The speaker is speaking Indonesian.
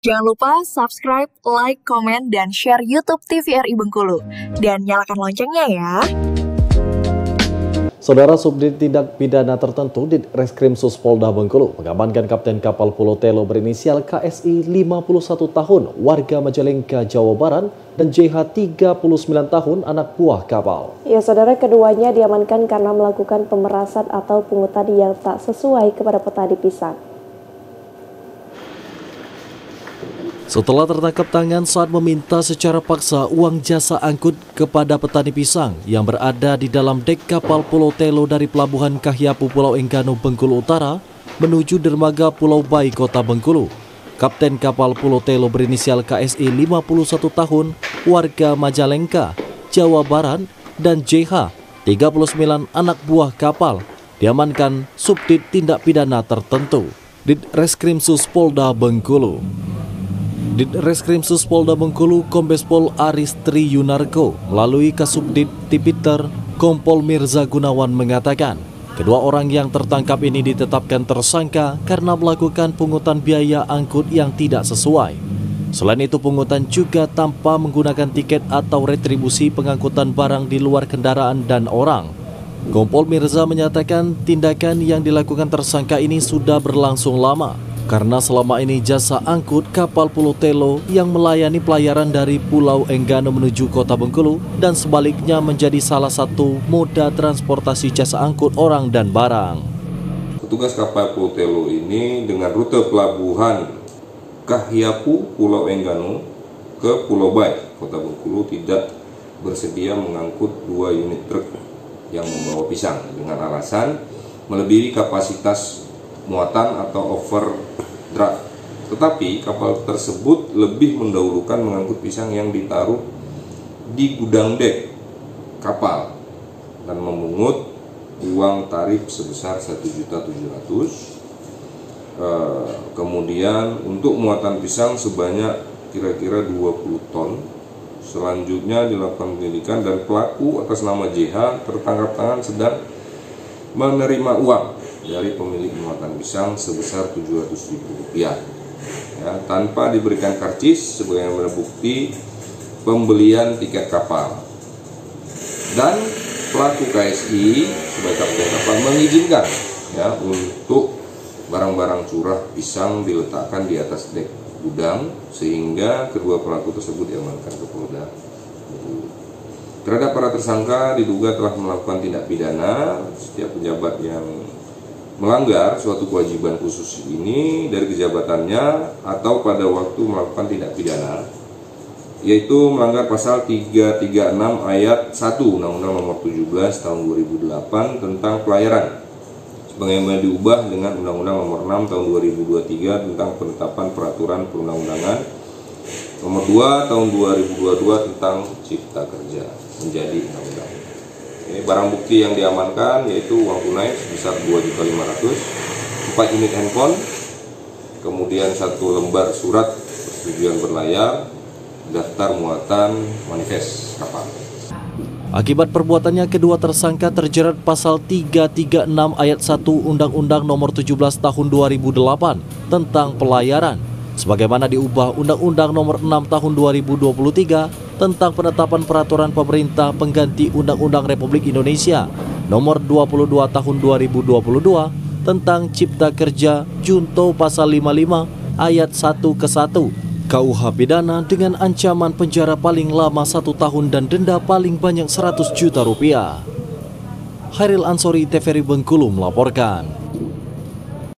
Jangan lupa subscribe, like, komen, dan share YouTube TVRI Bengkulu. Dan nyalakan loncengnya ya. Saudara Subdit Tindak Pidana Tertentu di Reskrimsus Polda Bengkulu mengamankan Kapten kapal Pulau Telo berinisial KSI 51 tahun, warga Majalengka, Jawa Barat, dan JH 39 tahun, anak buah kapal. Ya, saudara, keduanya diamankan karena melakukan pemerasan atau pungutan yang tak sesuai kepada petani pisang. Setelah tertangkap tangan saat meminta secara paksa uang jasa angkut kepada petani pisang yang berada di dalam dek kapal Pulau Telo dari Pelabuhan Kahyapu Pulau Enggano, Bengkulu Utara menuju dermaga Pulau Bai, Kota Bengkulu, Kapten kapal Pulau Telo berinisial KSI 51 tahun, warga Majalengka, Jawa Barat, dan JH 39 anak buah kapal diamankan Subdit Tindak Pidana Tertentu di Reskrimsus Polda Bengkulu. Di Reskrimsus Polda Bengkulu, Kombes Pol Aris Tri Yunarko melalui Kasubdit Tipiter Kompol Mirza Gunawan mengatakan, kedua orang yang tertangkap ini ditetapkan tersangka karena melakukan pungutan biaya angkut yang tidak sesuai. Selain itu, pungutan juga tanpa menggunakan tiket atau retribusi pengangkutan barang di luar kendaraan dan orang. Kompol Mirza menyatakan tindakan yang dilakukan tersangka ini sudah berlangsung lama, karena selama ini jasa angkut kapal Pulau Telo yang melayani pelayaran dari Pulau Enggano menuju Kota Bengkulu dan sebaliknya menjadi salah satu moda transportasi jasa angkut orang dan barang. Petugas kapal Pulau Telo ini dengan rute pelabuhan Kahyapu Pulau Enggano ke Pulau Bai, Kota Bengkulu, tidak bersedia mengangkut 2 unit truk yang membawa pisang dengan alasan melebihi kapasitas muatan atau overdraft. Tetapi kapal tersebut lebih mendahulukan mengangkut pisang yang ditaruh di gudang dek kapal dan memungut uang tarif sebesar 1.700.000. Kemudian untuk muatan pisang sebanyak kira-kira 20 ton. Selanjutnya dilakukan penyelidikan dan pelaku atas nama JH tertangkap tangan sedang menerima uang dari pemilik muatan pisang sebesar Rp700.000 ya, tanpa diberikan karcis sebagai bukti pembelian tiket kapal. Dan pelaku KSI sebagai kapten kapal mengizinkan untuk barang-barang curah pisang diletakkan di atas dek gudang, sehingga kedua pelaku tersebut diamankan ke Polda. Terhadap para tersangka diduga telah melakukan tindak pidana. Setiap pejabat yang melanggar suatu kewajiban khusus ini dari kejabatannya atau pada waktu melakukan tindak pidana, yaitu melanggar pasal 336 ayat 1 Undang-Undang Nomor 17 Tahun 2008 tentang pelayaran, sebagaimana diubah dengan Undang-Undang Nomor 6 Tahun 2023 tentang penetapan peraturan perundang-undangan Nomor 2 Tahun 2022 tentang Cipta Kerja menjadi undang-undang. Ini barang bukti yang diamankan yaitu uang tunai sebesar 2.500.000, 4 unit handphone, kemudian 1 lembar surat persetujuan berlayar, daftar muatan manifest kapal. Akibat perbuatannya, kedua tersangka terjerat pasal 336 ayat 1 Undang-Undang Nomor 17 Tahun 2008 tentang pelayaran, sebagaimana diubah Undang-Undang Nomor 6 Tahun 2023 tentang penetapan peraturan pemerintah pengganti Undang-Undang Republik Indonesia Nomor 22 Tahun 2022 tentang Cipta Kerja junto pasal 55 ayat 1 ke 1 KUH pidana dengan ancaman penjara paling lama 1 tahun dan denda paling banyak Rp100 juta. Hairil Ansori, TVRI Bengkulu melaporkan.